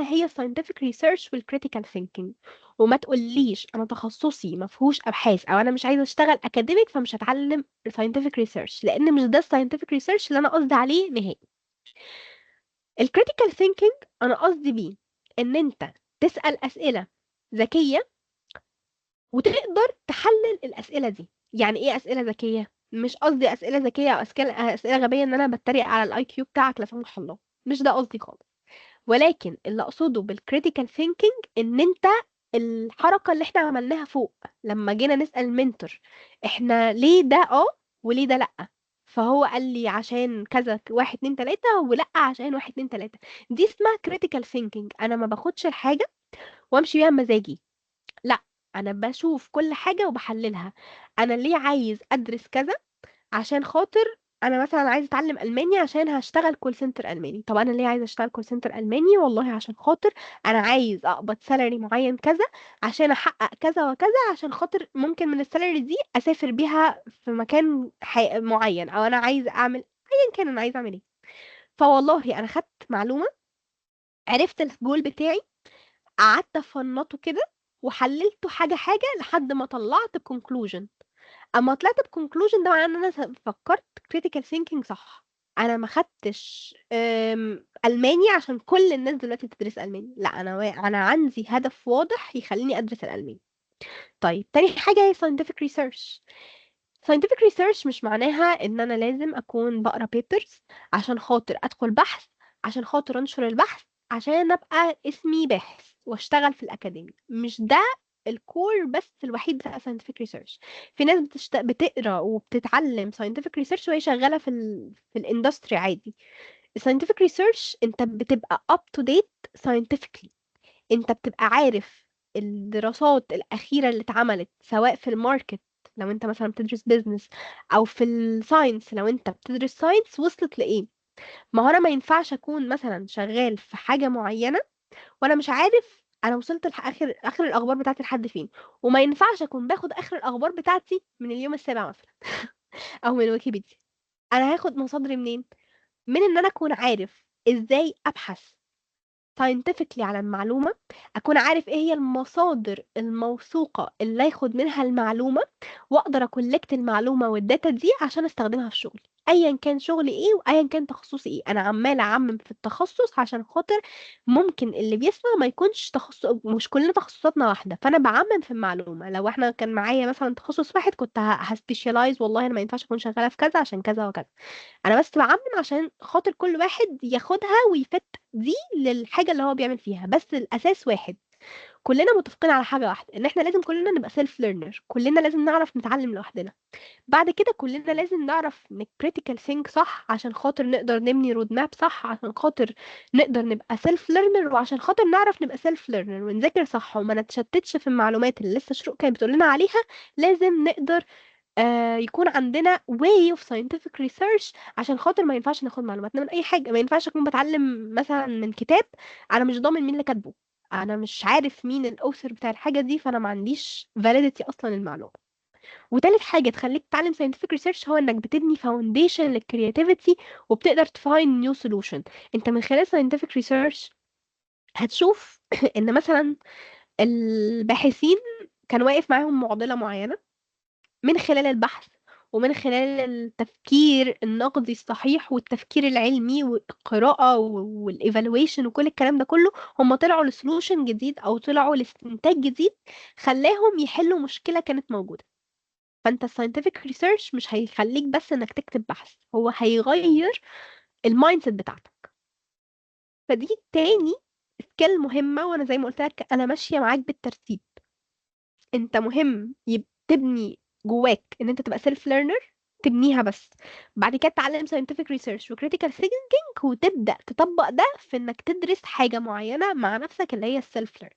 هي scientific research والcritical thinking. وما تقوليش انا تخصصي ما فيهوش ابحاث او انا مش عايزه اشتغل academic فمش هتعلم scientific research، لان مش ده scientific research اللي انا قصدي عليه نهائي. الكريتيكال ثينكينج انا قصدي بيه ان انت تسأل اسئله ذكيه وتقدر تحلل الاسئله دي. يعني ايه اسئله ذكيه؟ مش قصدي اسئله ذكيه او اسئله غبيه ان انا بتريق على الاي كيو بتاعك لا سمح الله، مش ده قصدي خالص. ولكن اللي اقصده بالكريتيكال ثينكينج ان انت الحركه اللي احنا عملناها فوق لما جينا نسال المنتور احنا ليه ده وليه ده لا، فهو قال لي عشان كذا واحد اتنين تلاته، ولا عشان واحد اتنين تلاته. دي اسمها كريتيكال ثينكينج. انا ما باخدش الحاجه وامشي بيها بمزاجي، لا، انا بشوف كل حاجه وبحللها. انا ليه عايز ادرس كذا؟ عشان خاطر انا مثلا عايزه اتعلم الماني عشان هشتغل كول سنتر الماني. طب انا ليه عايزه اشتغل كول سنتر الماني؟ والله عشان خاطر انا عايز اقبض سالري معين كذا عشان احقق كذا وكذا، عشان خاطر ممكن من السالري دي اسافر بيها في مكان معين، او انا عايزه اعمل ايا كان انا عايزه اعمل ايه. فوالله انا خدت معلومه، عرفت الجول بتاعي، قعدت افنطه كده وحللته حاجه حاجه لحد ما طلعت بكونكلوجن. اما طلعت بكونكلوجن ده معناه ان انا فكرت critical thinking صح. انا ما خدتش الماني عشان كل الناس دلوقتي بتدرس الماني، لا، انا عندي هدف واضح يخليني ادرس الالماني. طيب تاني حاجه هي scientific research. scientific research مش معناها ان انا لازم اكون بقرا papers عشان خاطر ادخل بحث، عشان خاطر انشر البحث، عشان ابقى اسمي باحث واشتغل في الاكاديمي. مش ده الكور بس الوحيد بتاع scientific research. في ناس بتقرا وبتتعلم scientific research وهي شغاله في الاندستري عادي. scientific research انت بتبقى up to date scientifically. انت بتبقى عارف الدراسات الأخيرة اللي اتعملت سواء في الماركت لو انت مثلا بتدرس بيزنس، او في الساينس لو انت بتدرس ساينس، وصلت لإيه. ما هو انا ما ينفعش اكون مثلا شغال في حاجة معينة وانا مش عارف انا وصلت اخر الاخبار بتاعتي لحد فين. وما ينفعش اكون باخد اخر الاخبار بتاعتي من اليوم السابع مثلا او من ويكيبيديا. انا هاخد مصادري منين؟ من ان انا اكون عارف ازاي ابحث scientifically على المعلومة، أكون عارف إيه هي المصادر الموثوقة اللي أخد منها المعلومة، وأقدر أكولكت المعلومة والداتا دي عشان أستخدمها في شغلي أيا كان شغلي إيه وأيا كان تخصصي إيه. أنا عمالة أعمم في التخصص عشان خاطر ممكن اللي بيسمع ما يكونش تخصص، مش كلنا تخصصاتنا واحدة، فأنا بعمم في المعلومة. لو إحنا كان معايا مثلا تخصص واحد كنت هسبيشالايز، والله أنا ما ينفعش أكون شغالة في كذا عشان كذا وكذا. انا بس بعمم عشان خاطر كل واحد ياخدها ويفت دي للحاجة اللي هو بيعمل فيها، بس الاساس واحد. كلنا متفقين على حاجة واحدة، ان احنا لازم كلنا نبقى سيلف ليرنر، كلنا لازم نعرف نتعلم لوحدنا. بعد كده كلنا لازم نعرف critical think صح عشان خاطر نقدر نبني رود ماب صح، عشان خاطر نقدر نبقى سيلف ليرنر، وعشان خاطر نعرف نبقى سيلف ليرنر ونذاكر صح وما نتشتتش في المعلومات اللي لسه شروق كانت بتقول لنا عليها. لازم نقدر يكون عندنا way of scientific research عشان خاطر ما ينفعش ناخد معلوماتنا من اي حاجه. ما ينفعش اكون بتعلم مثلا من كتاب انا مش ضامن مين اللي كاتبه، انا مش عارف مين الاوثر بتاع الحاجه دي، فانا ما عنديش validity اصلا المعلومه. وتالت حاجه تخليك تتعلم scientific research هو انك بتبني foundation للكرياتيفيتي وبتقدر تفاين new solution. انت من خلال scientific research هتشوف ان مثلا الباحثين كان واقف معاهم معضله معينه، من خلال البحث ومن خلال التفكير النقدي الصحيح والتفكير العلمي والقراءة والايفالويشن وكل الكلام ده كله، هم طلعوا لسولوشن جديد او طلعوا لاستنتاج جديد خلاهم يحلوا مشكلة كانت موجودة. فانت الساينتفك ريسيرش مش هيخليك بس انك تكتب بحث، هو هيغير المايند سيت بتاعتك. فدي تاني سكيل مهمة، وانا زي ما قلت لك انا ماشية معاك بالترتيب. انت مهم تبني جواك ان انت تبقى سيلف ليرنر، تبنيها بس. بعد كده تتعلم scientific research و critical thinking وتبدأ تطبق ده في انك تدرس حاجة معينة مع نفسك اللي هي السيلف ليرن.